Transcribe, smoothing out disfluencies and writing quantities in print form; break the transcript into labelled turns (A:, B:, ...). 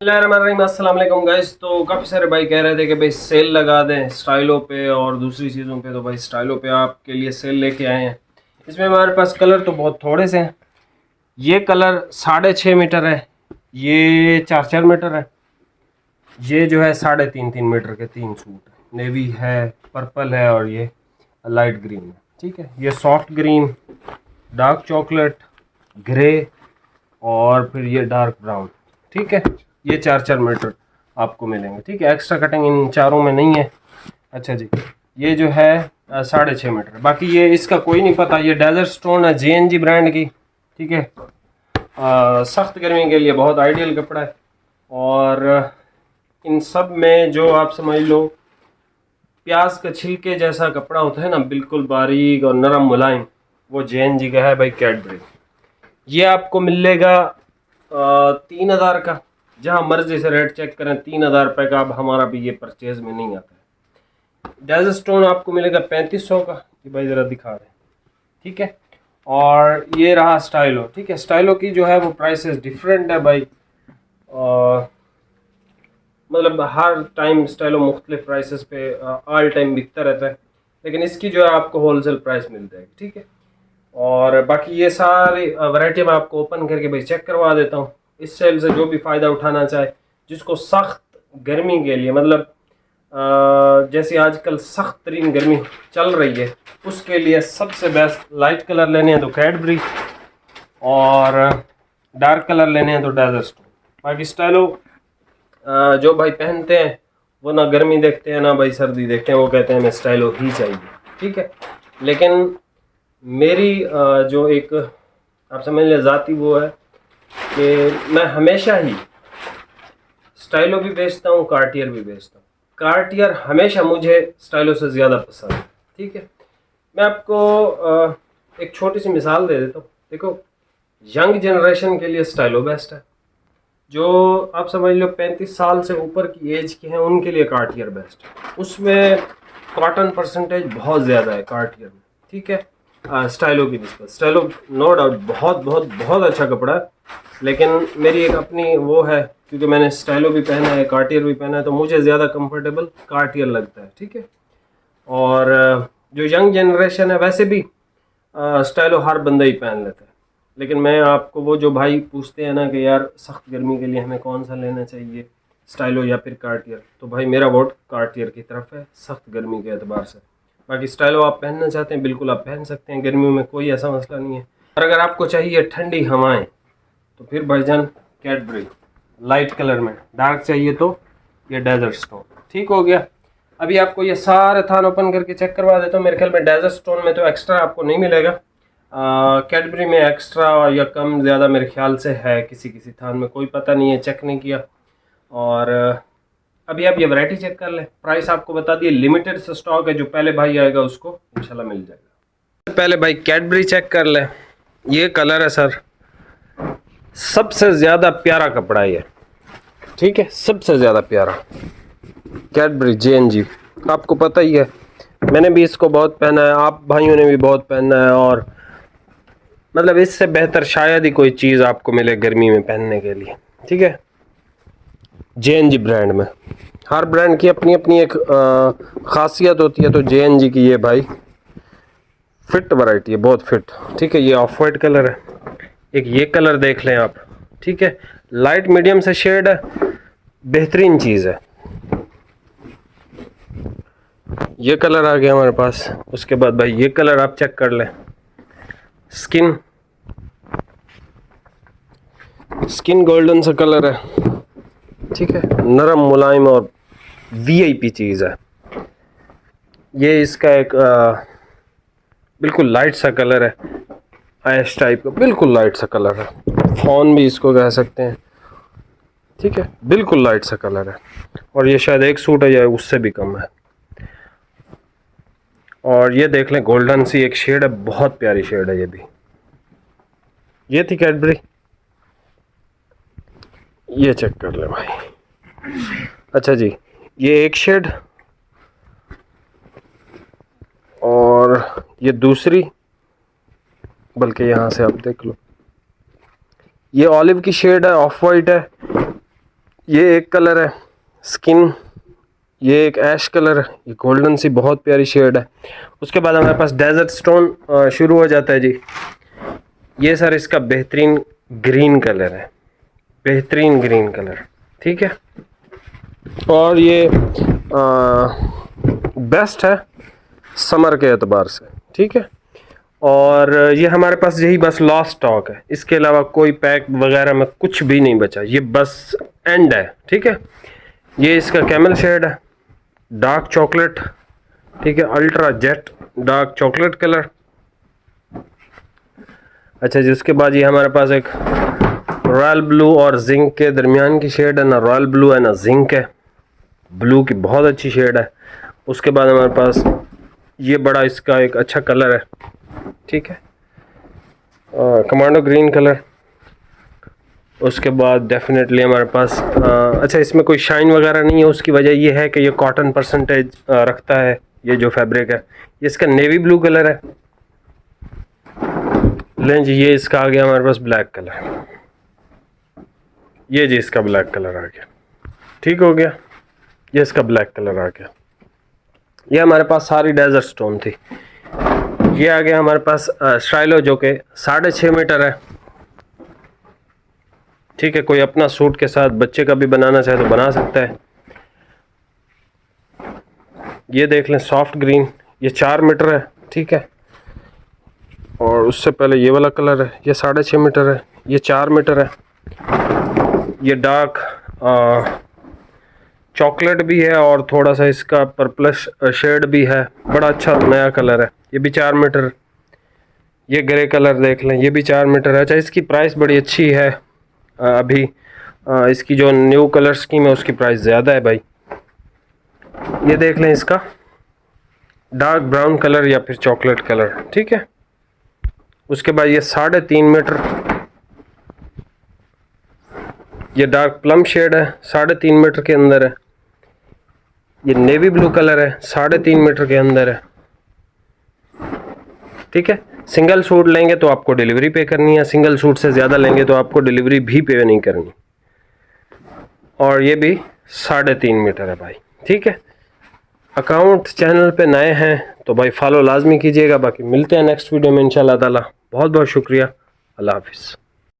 A: अस्सलाम वालेकुम गाइस। तो काफ़ी सारे भाई कह रहे थे कि भाई सेल लगा दें स्टाइलों पे और दूसरी चीज़ों पे। तो भाई स्टाइलों पे आपके लिए सेल लेके आए हैं। इसमें हमारे पास कलर तो बहुत थोड़े से हैं। ये कलर 6.5 मीटर है, ये 4-4 मीटर है, ये जो है 3.5-3 मीटर के तीन सूट है। नेवी है, पर्पल है और ये लाइट ग्रीन है। ठीक है, ये soft green, dark chocolate, grey और फिर ये डार्क ब्राउन। ठीक है, ये 4-4 मीटर आपको मिलेंगे। ठीक है, एक्स्ट्रा कटिंग इन चारों में नहीं है। अच्छा जी, ये जो है 6.5 मीटर। बाकी ये इसका कोई नहीं पता, ये डेजर्ट स्टोन है JNG ब्रांड की। ठीक है, सख्त गर्मी के लिए बहुत आइडियल कपड़ा है। और इन सब में जो आप समझ लो प्याज के छिलके जैसा कपड़ा होता है ना, बिल्कुल बारीक और नरम मुलायम, वो JNG का है भाई, कैडबरी। ये आपको मिलेगा 3,000 का। जहाँ मर्जी से रेट चेक करें, 3,000 रुपये का। अब हमारा भी ये परचेज में नहीं आता है। डेजर्ट स्टोन आपको मिलेगा 3500 का। ये भाई ज़रा दिखा रहे हैं। ठीक है, और ये रहा स्टाइलो। ठीक है, स्टाइलो की जो है वो प्राइसेस डिफरेंट है भाई। मतलब हर टाइम स्टाइलो मुख्तलिफ प्राइसेस पे ऑल टाइम बिकता रहता है, लेकिन इसकी जो है आपको होलसेल प्राइस मिल जाएगी। ठीक है, और बाकी ये सारी वैरायटी मैं आपको ओपन करके भाई चेक करवा देता हूँ। इस सेल से जो भी फ़ायदा उठाना चाहे, जिसको सख्त गर्मी के लिए, मतलब जैसे आजकल सख्त तरीन गर्मी चल रही है, उसके लिए सबसे बेस्ट। लाइट कलर लेने हैं तो कैडबरी, और डार्क कलर लेने हैं तो डेजर्ट स्टोन। बाकी स्टाइलो जो भाई पहनते हैं वो ना गर्मी देखते हैं ना भाई सर्दी देखते हैं, वो कहते हैं हमें स्टाइलो ही चाहिए। ठीक है, लेकिन मेरी जो एक आप समझ लें ज़ाती वो है कि मैं हमेशा ही स्टाइलो भी बेचता हूँ, कार्टियर भी बेचता हूँ। कार्टियर हमेशा मुझे स्टाइलो से ज़्यादा पसंद है। ठीक है, मैं आपको एक छोटी सी मिसाल दे देता हूँ। देखो, यंग जनरेशन के लिए स्टाइलो बेस्ट है। जो आप समझ लो 35 साल से ऊपर की एज के हैं, उनके लिए कार्टियर बेस्ट है। उसमें कॉटन परसेंटेज बहुत ज़्यादा है कार्टियर में। ठीक है, स्टाइलो की निस्बत स्टाइलो नो डाउट बहुत बहुत बहुत अच्छा कपड़ा है, लेकिन मेरी एक अपनी वो है, क्योंकि मैंने स्टाइलो भी पहना है कार्टियर भी पहना है, तो मुझे ज़्यादा कंफर्टेबल कार्टियर लगता है। ठीक है, और जो यंग जनरेशन है वैसे भी स्टाइलो हर बंदा ही पहन लेता है, लेकिन मैं आपको वो जो भाई पूछते हैं ना कि यार सख्त गर्मी के लिए हमें कौन सा लेना चाहिए, स्टाइलो या फिर कार्टियर, तो भाई मेरा वोट कार्टियर की तरफ है सख्त गर्मी के एतबार से। बाकी स्टाइलो आप पहनना चाहते हैं बिल्कुल आप पहन सकते हैं, गर्मियों में कोई ऐसा मसला नहीं है। और अगर आपको चाहिए ठंडी हवाएं तो फिर भाईजान कैडबरी लाइट कलर में, डार्क चाहिए तो ये डेजर्ट स्टोन। ठीक हो गया। अभी आपको ये सारे थान ओपन करके चेक करवा देता हूँ। मेरे ख्याल में डेजर्ट स्टोन में तो एक्स्ट्रा आपको नहीं मिलेगा, कैडबरी में एक्स्ट्रा या कम ज़्यादा मेरे ख्याल से है, किसी किसी थान में कोई पता नहीं है, चेक नहीं किया। और अभी आप ये वैरायटी चेक कर लें। प्राइस आपको बता दिए, लिमिटेड से स्टॉक है, जो पहले भाई आएगा उसको इंशाल्लाह मिल जाएगा। पहले भाई कैडबरी चेक कर लें। ये कलर है सर, सबसे ज़्यादा प्यारा कपड़ा है ये। ठीक है, सबसे ज़्यादा प्यारा कैडबरी JNG, आपको पता ही है, मैंने भी इसको बहुत पहना है, आप भाइयों ने भी बहुत पहना है, और मतलब इससे बेहतर शायद ही कोई चीज़ आपको मिले गर्मी में पहनने के लिए। ठीक है, JNG ब्रांड में, हर ब्रांड की अपनी अपनी एक खासियत होती है, तो JNG की ये भाई फिट वैरायटी है, बहुत फिट। ठीक है, ये ऑफ वाइट कलर है, एक ये कलर देख लें आप। ठीक है, लाइट मीडियम से शेड है, बेहतरीन चीज़ है। ये कलर आ गया हमारे पास। उसके बाद भाई ये कलर आप चेक कर लें, स्किन स्किन गोल्डन सा कलर है। ठीक है, नरम मुलायम और VIP चीज़ है। ये इसका एक बिल्कुल लाइट सा कलर है, ऐश टाइप का बिल्कुल लाइट सा कलर है, फॉन भी इसको कह सकते हैं। ठीक है, बिल्कुल लाइट सा कलर है, और ये शायद एक सूट है या उससे भी कम है। और ये देख लें, गोल्डन सी एक शेड है, बहुत प्यारी शेड है ये भी। ये थी कैडबरी, ये चेक कर ले भाई। अच्छा जी, ये एक शेड, और ये दूसरी, बल्कि यहाँ से आप देख लो, ये ऑलिव की शेड है, ऑफ वाइट है। ये एक कलर है स्किन, ये एक ऐश कलर है, ये गोल्डन सी बहुत प्यारी शेड है। उसके बाद हमारे पास डेजर्ट स्टोन शुरू हो जाता है जी। ये सर इसका बेहतरीन ग्रीन कलर है, बेहतरीन ग्रीन कलर, ठीक है। और ये बेस्ट है समर के एतबार से, ठीक है। और ये हमारे पास यही बस लास्ट स्टॉक है, इसके अलावा कोई पैक वगैरह में कुछ भी नहीं बचा, ये बस एंड है, ठीक है। ये इसका कैमल शेड है, डार्क चॉकलेट, ठीक है, ultra jet dark chocolate colour. अच्छा जी, उसके बाद ये हमारे पास एक रॉयल ब्लू और जिंक के दरमियान की शेड है, ना रॉयल ब्लू है ना जिंक है, ब्लू की बहुत अच्छी शेड है। उसके बाद हमारे पास ये बड़ा इसका एक अच्छा कलर है, ठीक है, कमांडो ग्रीन कलर। उसके बाद डेफिनेटली हमारे पास अच्छा इसमें कोई शाइन वगैरह नहीं है, उसकी वजह ये है कि ये कॉटन परसेंटेज रखता है, ये जो फैब्रिक है। ये इसका नेवी ब्लू कलर है। लें जी, ये इसका आ गया हमारे पास ब्लैक कलर, ये जी इसका ब्लैक कलर आ गया, ठीक हो गया। ये इसका ब्लैक कलर आ गया। ये हमारे पास सारी डेजर्ट स्टोन थी। ये आ गया हमारे पास स्टाइलो जो कि 6.5 मीटर है, ठीक है। कोई अपना सूट के साथ बच्चे का भी बनाना चाहे तो बना सकता है। ये देख लें सॉफ्ट ग्रीन, ये 4 मीटर है, ठीक है। और उससे पहले ये वाला कलर है, ये 6.5 मीटर है, ये 4 मीटर है। ये डार्क चॉकलेट भी है और थोड़ा सा इसका पर्पलश शेड भी है, बड़ा अच्छा नया कलर है, ये भी 4 मीटर। ये ग्रे कलर देख लें, ये भी 4 मीटर है। अच्छा इसकी प्राइस बड़ी अच्छी है अभी, इसकी जो न्यू कलर स्कीम है उसकी प्राइस ज़्यादा है भाई। ये देख लें इसका डार्क ब्राउन कलर या फिर चॉकलेट कलर, ठीक है। उसके बाद ये 3.5 मीटर, ये डार्क प्लम शेड है, 3.5 मीटर के अंदर है। ये नेवी ब्लू कलर है, 3.5 मीटर के अंदर है, ठीक है। सिंगल सूट लेंगे तो आपको डिलीवरी पे करनी है, सिंगल सूट से ज़्यादा लेंगे तो आपको डिलीवरी भी पे नहीं करनी। और ये भी 3.5 मीटर है भाई, ठीक है। अकाउंट चैनल पे नए हैं तो भाई फॉलो लाजमी कीजिएगा। बाकी मिलते हैं नेक्स्ट वीडियो में इंशाल्लाह ताला। बहुत बहुत शुक्रिया, अल्लाह हाफिज़।